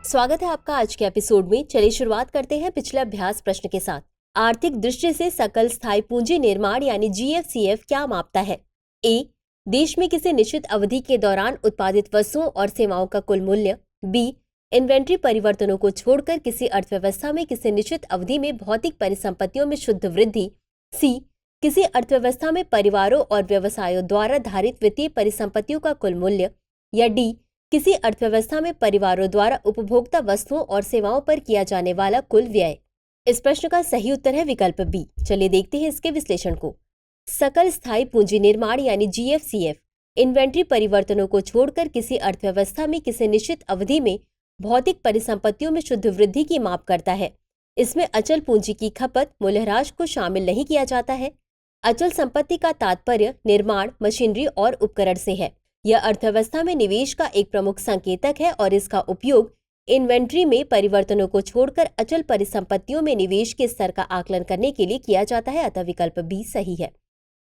स्वागत है आपका आज के एपिसोड में। चलिए शुरुआत करते हैं पिछले अभ्यास प्रश्न के साथ। आर्थिक दृष्टि से सकल स्थायी पूंजी निर्माण यानी जीएफसीएफ क्या मापता है? ए, देश में किसी निश्चित अवधि के दौरान उत्पादित वस्तुओं और सेवाओं का कुल मूल्य। बी, इन्वेंट्री परिवर्तनों को छोड़कर किसी अर्थव्यवस्था में किसी निश्चित अवधि में भौतिक परिसंपत्तियों में शुद्ध वृद्धि। सी, किसी अर्थव्यवस्था में परिवारों और व्यवसायों द्वारा धारित वित्तीय परिसंपत्तियों का कुल मूल्य। या डी, किसी अर्थव्यवस्था में परिवारों द्वारा उपभोक्ता वस्तुओं और सेवाओं पर किया जाने वाला कुल व्यय। इस प्रश्न का सही उत्तर है विकल्प बी। चलिए देखते हैं इसके विश्लेषण को। सकल स्थायी पूंजी निर्माण यानी जीएफसीएफ इन्वेंट्री परिवर्तनों को छोड़कर किसी अर्थव्यवस्था में किसी निश्चित अवधि में भौतिक परिसंपत्तियों में शुद्ध वृद्धि की माप करता है। इसमें अचल पूंजी की खपत मूल्यह्रास को शामिल नहीं किया जाता है। अचल संपत्ति का तात्पर्य निर्माण, मशीनरी और उपकरण से है। यह अर्थव्यवस्था में निवेश का एक प्रमुख संकेतक है और इसका उपयोग इन्वेंट्री में परिवर्तनों को छोड़कर अचल परिसंपत्तियों में निवेश के स्तर का आकलन करने के लिए किया जाता है। अतः विकल्प बी सही है।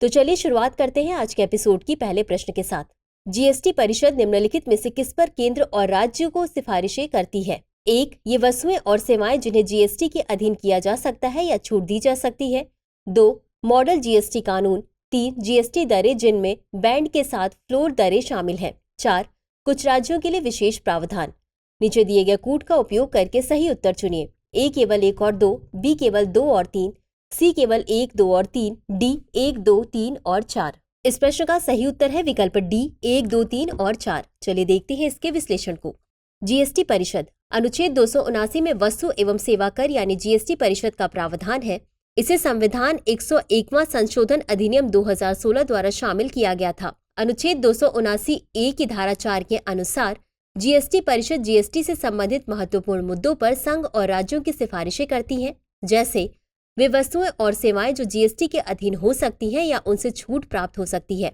तो चलिए शुरुआत करते हैं आज के एपिसोड की पहले प्रश्न के साथ। जीएसटी परिषद निम्नलिखित में से किस पर केंद्र और राज्यों को सिफारिशें करती है? एक, ये वस्तुएं और सेवाएं जिन्हें जीएसटी के अधीन किया जा सकता है या छूट दी जा सकती है। दो, मॉडल जीएसटी कानून। 3, जीएसटी दरें जिनमें बैंड के साथ फ्लोर दरें शामिल हैं। 4, कुछ राज्यों के लिए विशेष प्रावधान। नीचे दिए गए कूट का उपयोग करके सही उत्तर चुनिए। ए केवल 1 और 2, बी केवल 2 और 3, सी केवल 1, 2 और 3, डी 1, 2, 3 और 4। इस प्रश्न का सही उत्तर है विकल्प डी 1, 2, 3 और 4। चलिए देखते हैं इसके विश्लेषण को। जीएसटी परिषद अनुच्छेद 279 में वस्तु एवं सेवा कर यानी जीएसटी परिषद का प्रावधान है। इसे संविधान 101वां संशोधन अधिनियम 2016 द्वारा शामिल किया गया था। अनुच्छेद 279 ए की धारा 4 के अनुसार जीएसटी परिषद जीएसटी से संबंधित महत्वपूर्ण मुद्दों पर संघ और राज्यों की सिफारिशें करती है, जैसे वे वस्तुएं और सेवाएं जो जीएसटी के अधीन हो सकती हैं या उनसे छूट प्राप्त हो सकती है।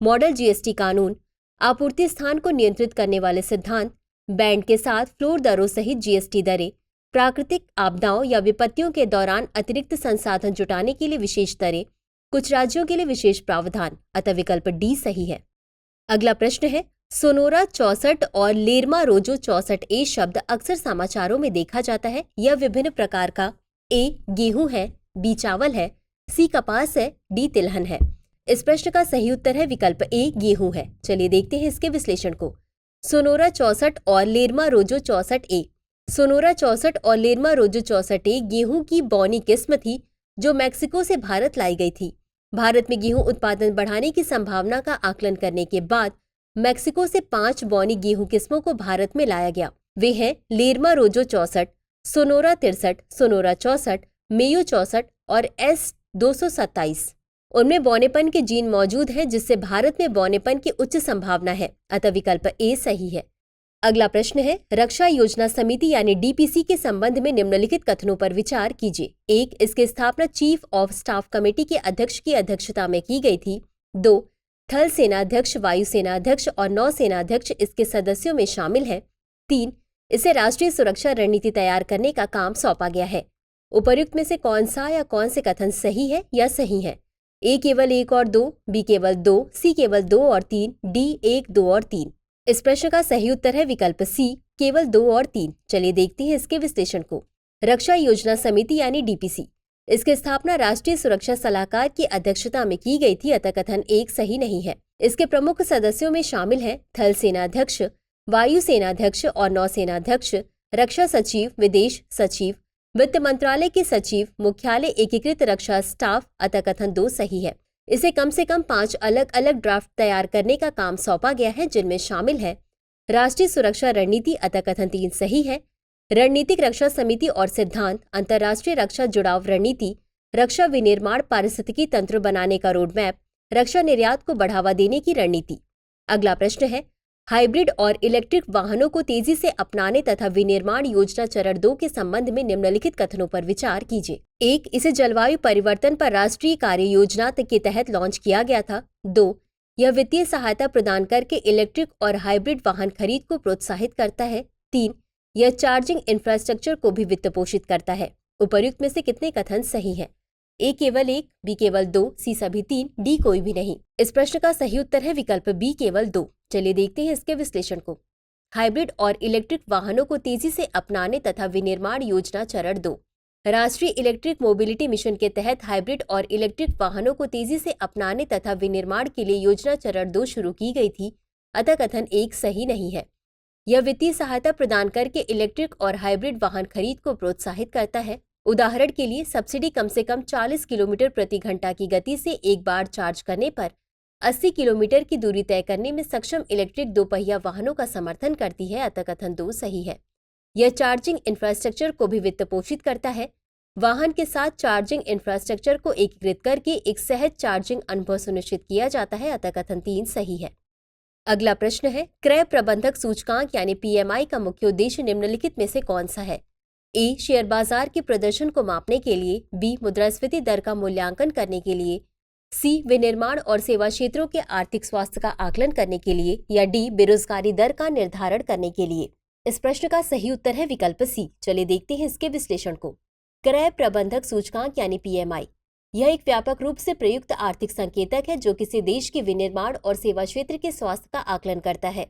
मॉडल जीएसटी कानून आपूर्ति स्थान को नियंत्रित करने वाले सिद्धांत, बैंड के साथ फ्लोर दरों सहित जीएसटी दरें, प्राकृतिक आपदाओं या विपत्तियों के दौरान अतिरिक्त संसाधन जुटाने के लिए विशेष दरें, कुछ राज्यों के लिए विशेष प्रावधान। अतः विकल्प डी सही है। अगला प्रश्न है, सोनोरा 64 और लेरमा रोजो 64A शब्द अक्सर समाचारों में देखा जाता है। यह विभिन्न प्रकार का ए गेहूं है, बी चावल है, सी कपास है, डी तिलहन है। इस प्रश्न का सही उत्तर है विकल्प ए गेहूं है। चलिए देखते हैं इसके विश्लेषण को। सोनोरा 64 और लेरमा रोजो 64A। सोनोरा 64 और लेरमा रोजो 64A गेहूं की बौनी किस्म थी जो मैक्सिको से भारत लाई गई थी। भारत में गेहूं उत्पादन बढ़ाने की संभावना का आकलन करने के बाद मैक्सिको से 5 बौनी गेहूं किस्मों को भारत में लाया गया। वे हैं लेरमा रोजो 64, सोनोरा 63, सोनोरा 64, मेयो 64 और S227। उनमें बौनेपन के जीन मौजूद हैं जिससे भारत में बौनेपन की उच्च संभावना है। अतः विकल्प ए सही है। अगला प्रश्न है, रक्षा योजना समिति यानी डीपीसी के संबंध में निम्नलिखित कथनों पर विचार कीजिए। 1, इसकी स्थापना चीफ ऑफ स्टाफ कमेटी के अध्यक्ष की अध्यक्षता में की गई थी। 2, थल सेनाध्यक्ष, वायु सेनाध्यक्ष और नौ सेनाध्यक्ष इसके सदस्यों में शामिल हैं। 3, इसे राष्ट्रीय सुरक्षा रणनीति तैयार करने का काम सौंपा गया है। उपर्युक्त में से कौन सा या कौन से कथन सही है या सही है? ए केवल 1 और 2, बी केवल 2, सी केवल 2 और 3, डी 1, 2 और 3। इस प्रश्न का सही उत्तर है विकल्प सी केवल 2 और 3। चलिए देखते हैं इसके विश्लेषण को। रक्षा योजना समिति यानी डीपीसी, इसकी स्थापना राष्ट्रीय सुरक्षा सलाहकार की अध्यक्षता में की गई थी। अतः कथन 1 सही नहीं है। इसके प्रमुख सदस्यों में शामिल हैं थल सेनाध्यक्ष, वायु सेनाध्यक्ष और नौ सेनाध्यक्ष, रक्षा सचिव, विदेश सचिव, वित्त मंत्रालय के सचिव, मुख्यालय एकीकृत रक्षा स्टाफ। अतः कथन 2 सही है। इसे कम से कम 5 अलग अलग ड्राफ्ट तैयार करने का काम सौंपा गया है जिनमें शामिल है राष्ट्रीय सुरक्षा रणनीति। अतः कथन 3 सही है। रणनीतिक रक्षा समिति और सिद्धांत, अंतर्राष्ट्रीय रक्षा जुड़ाव रणनीति, रक्षा विनिर्माण पारिस्थितिकी तंत्र बनाने का रोड मैप, रक्षा निर्यात को बढ़ावा देने की रणनीति। अगला प्रश्न है, हाइब्रिड और इलेक्ट्रिक वाहनों को तेजी से अपनाने तथा विनिर्माण योजना चरण 2 के संबंध में निम्नलिखित कथनों पर विचार कीजिए। 1, इसे जलवायु परिवर्तन पर राष्ट्रीय कार्य योजना के तहत लॉन्च किया गया था। 2, यह वित्तीय सहायता प्रदान करके इलेक्ट्रिक और हाइब्रिड वाहन खरीद को प्रोत्साहित करता है। 3, यह चार्जिंग इंफ्रास्ट्रक्चर को भी वित्त पोषित करता है। उपर्युक्त में से कितने कथन सही हैं? ए केवल 1, बी केवल 2, सी सभी 3, डी कोई भी नहीं। इस प्रश्न का सही उत्तर है विकल्प बी केवल 2। चलिए देखते हैं इसके विश्लेषण को। हाइब्रिड और इलेक्ट्रिक वाहनों को तेजी से अपनाने तथा विनिर्माण योजना चरण 2। राष्ट्रीय इलेक्ट्रिक मोबिलिटी मिशन के तहत हाइब्रिड और इलेक्ट्रिक वाहनों को तेजी से अपनाने तथा विनिर्माण के लिए योजना चरण 2 शुरू की गई थी, अतः कथन 1 सही नहीं है। यह वित्तीय सहायता प्रदान करके इलेक्ट्रिक और हाइब्रिड वाहन खरीद को प्रोत्साहित करता है। उदाहरण के लिए सब्सिडी कम से कम 40 किलोमीटर प्रति घंटा की गति से एक बार चार्ज करने पर 80 किलोमीटर की दूरी तय करने में सक्षम इलेक्ट्रिक दोपहिया वाहनों का समर्थन करती है, अतः कथन 2 सही है। यह चार्जिंग इंफ्रास्ट्रक्चर को भी वित्त पोषित करता है। वाहन के साथ चार्जिंग इंफ्रास्ट्रक्चर को एकीकृत करके एक सहज चार्जिंग अनुभव सुनिश्चित किया जाता है, अतः कथन 3 सही है। अगला प्रश्न है, क्रय प्रबंधक सूचकांक यानी PMI का मुख्य उद्देश्य निम्नलिखित में से कौन सा है? ए. शेयर बाजार के प्रदर्शन को मापने के लिए, बी. मुद्रास्फीति दर का मूल्यांकन करने के लिए, सी. विनिर्माण और सेवा क्षेत्रों के आर्थिक स्वास्थ्य का आकलन करने के लिए, या डी. बेरोजगारी दर का निर्धारण करने के लिए। इस प्रश्न का सही उत्तर है विकल्प सी। चलिए देखते हैं इसके विश्लेषण को। क्रय प्रबंधक सूचकांक यानी PMI यह एक व्यापक रूप से प्रयुक्त आर्थिक संकेतक है जो किसी देश के विनिर्माण और सेवा क्षेत्र के स्वास्थ्य का आकलन करता है।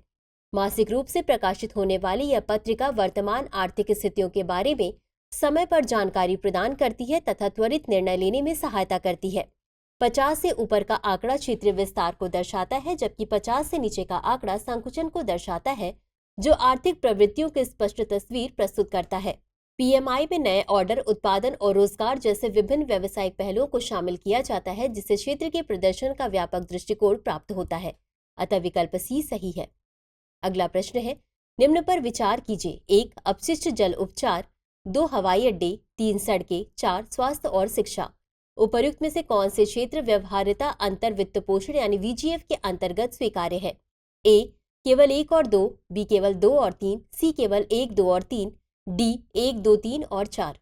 मासिक रूप से प्रकाशित होने वाली यह पत्रिका वर्तमान आर्थिक स्थितियों के बारे में समय पर जानकारी प्रदान करती है तथा त्वरित निर्णय लेने में सहायता करती है। 50 से ऊपर का आंकड़ा क्षेत्रीय विस्तार को दर्शाता है, जबकि 50 से नीचे का आंकड़ा संकुचन को दर्शाता है, जो आर्थिक प्रवृत्तियों की स्पष्ट तस्वीर प्रस्तुत करता है। PMI में नए ऑर्डर, उत्पादन और रोजगार जैसे विभिन्न व्यावसायिक पहलुओं को शामिल किया जाता है, जिससे क्षेत्र के प्रदर्शन का व्यापक दृष्टिकोण प्राप्त होता है, अतः विकल्प सी सही है। अगला प्रश्न है, निम्न पर विचार कीजिए। 1. अपशिष्ट जल उपचार, 2. हवाई अड्डे, 3. सड़कें, 4. स्वास्थ्य और शिक्षा। उपर्युक्त में से कौन से क्षेत्र व्यवहार्यता अंतर वित्त पोषण यानी VGF के अंतर्गत स्वीकार्य है? ए. केवल 1 और 2, बी. केवल 2 और 3, सी. केवल 1, 2 और 3, डी. 1, 2, 3 और 4।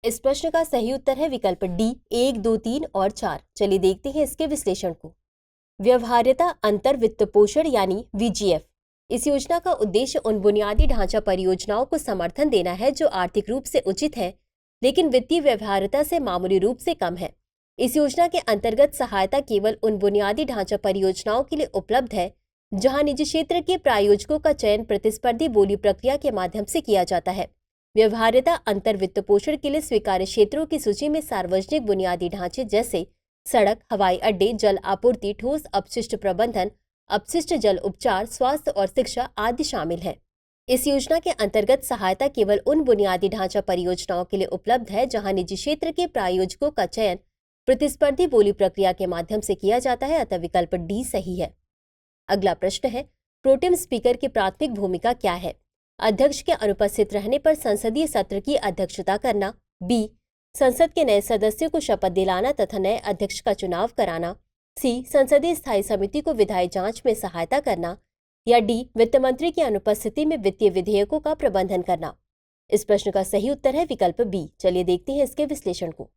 इस प्रश्न का सही उत्तर है विकल्प डी, 1, 2, 3 और 4। चलिए देखते हैं इसके विश्लेषण को। व्यवहार्यता अंतर वित्त पोषण यानी VGF इस योजना का उद्देश्य उन बुनियादी ढांचा परियोजनाओं को समर्थन देना है जो आर्थिक रूप से उचित है लेकिन वित्तीय व्यवहार्यता से मामूली रूप से कम है। इस योजना के अंतर्गत सहायता केवल उन बुनियादी ढांचा परियोजनाओं के लिए उपलब्ध है जहां निजी क्षेत्र के प्रायोजकों का चयन प्रतिस्पर्धी बोली प्रक्रिया के माध्यम से किया जाता है। व्यवहार्यता अंतर वित्त पोषण के लिए स्वीकार्य क्षेत्रों की सूची में सार्वजनिक बुनियादी ढांचे जैसे सड़क, हवाई अड्डे, जल आपूर्ति, ठोस अपशिष्ट प्रबंधन, अपशिष्ट जल उपचार, स्वास्थ्य और शिक्षा आदि शामिल है। इस योजना के अंतर्गत सहायता केवल उन बुनियादी ढांचा परियोजनाओं के लिए उपलब्ध है जहां निजी क्षेत्र के प्रायोजकों का चयन प्रतिस्पर्धी बोली प्रक्रिया के माध्यम से किया जाता है, अतः विकल्प डी सही है। अगला प्रश्न है, प्रोटेम स्पीकर की प्राथमिक भूमिका क्या है? अध्यक्ष के अनुपस्थित रहने पर संसदीय सत्र की अध्यक्षता करना, बी. संसद के नए सदस्यों को शपथ दिलाना तथा नए अध्यक्ष का चुनाव कराना, सी. संसदीय स्थायी समिति को विधायी जांच में सहायता करना, या डी. वित्त मंत्री की अनुपस्थिति में वित्तीय विधेयकों का प्रबंधन करना। इस प्रश्न का सही उत्तर है विकल्प बी। चलिए देखते हैं इसके विश्लेषण को।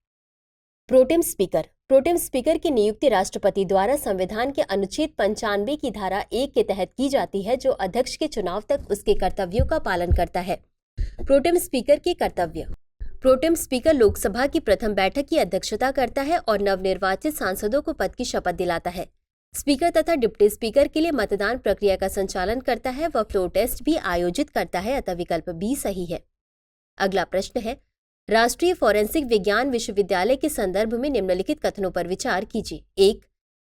प्रोटेम स्पीकर की नियुक्ति राष्ट्रपति द्वारा संविधान के अनुच्छेद 95 की धारा 1 के तहत की जाती है, जो अध्यक्ष के चुनाव तक उसके कर्तव्यों का पालन करता है। प्रोटेम स्पीकर के कर्तव्य। प्रोटेम स्पीकर लोकसभा की प्रथम बैठक की अध्यक्षता करता है और नवनिर्वाचित सांसदों को पद की शपथ दिलाता है। स्पीकर तथा डिप्टी स्पीकर के लिए मतदान प्रक्रिया का संचालन करता है। वह फ्लोर टेस्ट भी आयोजित करता है, अतः विकल्प बी सही है। अगला प्रश्न है, राष्ट्रीय फोरेंसिक विज्ञान विश्वविद्यालय के संदर्भ में निम्नलिखित कथनों पर विचार कीजिए। 1.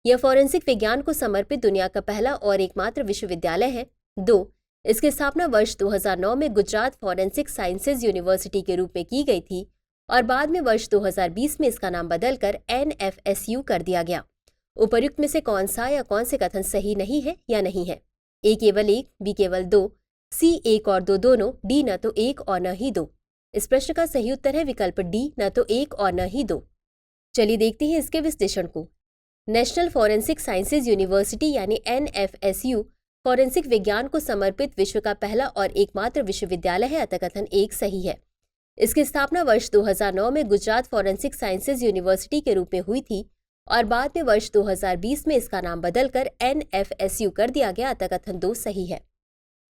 यह फोरेंसिक विज्ञान को समर्पित दुनिया का पहला और एकमात्र विश्वविद्यालय है। 2. इसकी स्थापना वर्ष 2009 में गुजरात फॉरेंसिक साइंसेज यूनिवर्सिटी के रूप में की गई थी और बाद में वर्ष 2020 में इसका नाम बदलकर NFSU कर दिया गया। उपर्युक्त में से कौन सा या कौन से कथन सही नहीं है या नहीं है? ए केवल 1, बी केवल 2, सी 1 और 2 दोनों, डी न तो 1 और न ही 2। इस प्रश्न का सही उत्तर है विकल्प डी, न तो 1 और न ही 2। चलिए देखते हैं इसके विश्लेषण को। नेशनल फॉरेंसिक साइंसेज यूनिवर्सिटी यानी NFSU फॉरेंसिक विज्ञान को समर्पित विश्व का पहला और एकमात्र विश्वविद्यालय है, अतः कथन 1 सही है। इसकी स्थापना वर्ष 2009 में गुजरात फॉरेंसिक साइंसेज यूनिवर्सिटी के रूप में हुई थी और बाद में वर्ष 2020 में इसका नाम बदलकर NFSU कर दिया गया, अतः कथन 2 सही है।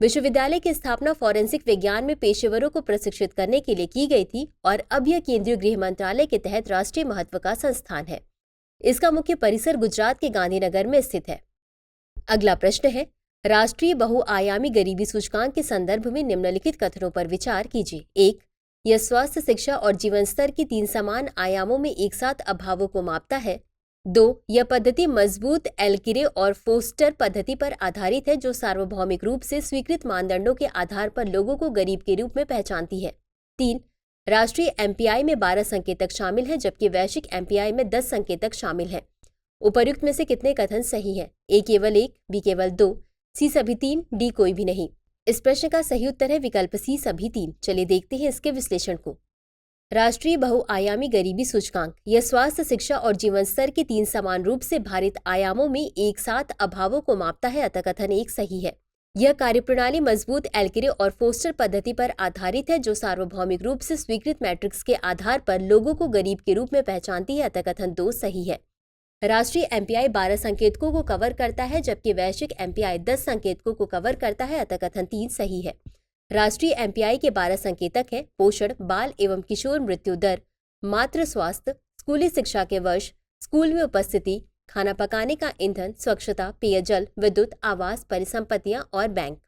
विश्वविद्यालय की स्थापना फॉरेंसिक विज्ञान में पेशेवरों को प्रशिक्षित करने के लिए की गई थी और अब यह केंद्रीय गृह मंत्रालय के तहत राष्ट्रीय महत्व का संस्थान है। इसका मुख्य परिसर गुजरात के गांधीनगर में स्थित है। अगला प्रश्न है, राष्ट्रीय बहुआयामी गरीबी सूचकांक के संदर्भ में निम्नलिखित कथनों पर विचार कीजिए। 1. यह स्वास्थ्य, शिक्षा और जीवन स्तर की 3 समान आयामों में एक साथ अभावों को मापता है। 2. यह पद्धति मजबूत एल्किरे और फोस्टर पद्धति पर आधारित है, जो सार्वभौमिक रूप से स्वीकृत मानदंडों के आधार पर लोगों को गरीब के रूप में पहचानती है। 3. राष्ट्रीय एमपीआई में 12 संकेतक शामिल हैं, जबकि वैश्विक एमपीआई में 10 संकेतक शामिल हैं। उपर्युक्त में से कितने कथन सही हैं? ए केवल 1, बी केवल 2, सी सभी 3, डी कोई भी नहीं। इस प्रश्न का सही उत्तर है विकल्प सी सभी 3। चलिए देखते हैं इसके विश्लेषण को। राष्ट्रीय बहुआयामी गरीबी सूचकांक यह स्वास्थ्य, शिक्षा और जीवन स्तर के 3 समान रूप से भारित आयामों में एक साथ अभावों को मापता है, अतः कथन 1 सही है। यह कार्यप्रणाली मजबूत एल्किरे और फोस्टर पद्धति पर आधारित है, जो सार्वभौमिक रूप से स्वीकृत मैट्रिक्स के आधार पर लोगों को गरीब के रूप में पहचानती है, अतः कथन 2 सही है। राष्ट्रीय एमपीआई 12 संकेतकों को कवर करता है, जबकि वैश्विक एमपीआई 10 संकेतकों को कवर करता है, अतः कथन 3 सही है। राष्ट्रीय एमपीआई के 12 संकेतक हैं पोषण, बाल एवं किशोर मृत्यु दर, मातृ स्वास्थ्य, स्कूली शिक्षा के वर्ष, स्कूल में उपस्थिति, खाना पकाने का ईंधन, स्वच्छता, पेयजल, विद्युत, आवास, परिसंपत्तियां और बैंक।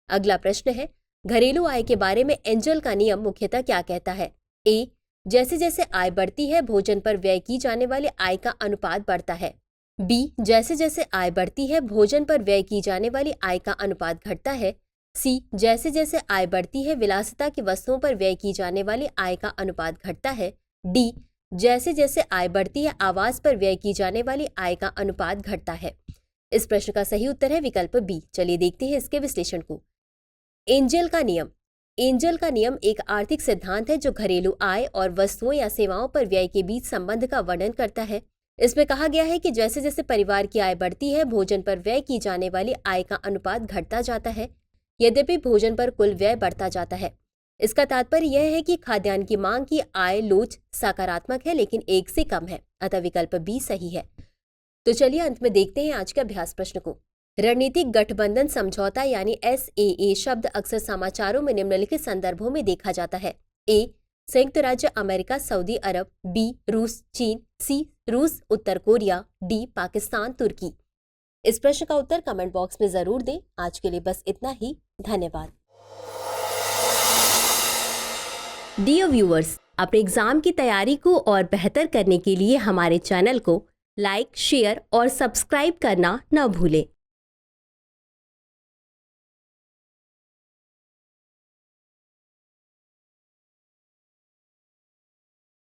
अगला प्रश्न है, घरेलू आय के बारे में एंजल का नियम मुख्यतः क्या कहता है? ए. जैसे जैसे आय बढ़ती है, भोजन पर व्यय की जाने वाली आय का अनुपात बढ़ता है। बी. जैसे जैसे आय बढ़ती है, भोजन पर व्यय की जाने वाली आय का अनुपात घटता है। सी. जैसे जैसे आय बढ़ती है, विलासिता की वस्तुओं पर व्यय की जाने वाली आय का अनुपात घटता है। डी. जैसे जैसे आय बढ़ती है, आवास पर व्यय की जाने वाली आय का अनुपात घटता है। इस प्रश्न का सही उत्तर है विकल्प बी। चलिए देखते हैं इसके विश्लेषण को। एंजल का नियम। एंजल का नियम एक आर्थिक सिद्धांत है जो घरेलू आय और वस्तुओं या सेवाओं पर व्यय के बीच संबंध का वर्णन करता है। इसमें कहा गया है कि जैसे जैसे परिवार की आय बढ़ती है, भोजन पर व्यय की जाने वाली आय का अनुपात घटता जाता है, यद्यपि भोजन पर कुल व्यय बढ़ता जाता है। इसका तात्पर्य यह है कि खाद्यान्न की मांग की आय लोच सकारात्मक है, लेकिन 1 से कम है, अतः विकल्प बी सही है। तो चलिए अंत में देखते हैं आज के अभ्यास प्रश्न को। रणनीतिक गठबंधन समझौता यानी SAA शब्द अक्सर समाचारों में निम्नलिखित संदर्भों में देखा जाता है। ए. संयुक्त राज्य अमेरिका, सऊदी अरब, बी. रूस, चीन, सी. रूस, उत्तर कोरिया, डी. पाकिस्तान, तुर्की। इस प्रश्न का उत्तर कमेंट बॉक्स में जरूर दें। आज के लिए बस इतना ही। धन्यवाद। डियर व्यूअर्स, अपने एग्जाम की तैयारी को और बेहतर करने के लिए हमारे चैनल को लाइक, शेयर और सब्सक्राइब करना न भूलें।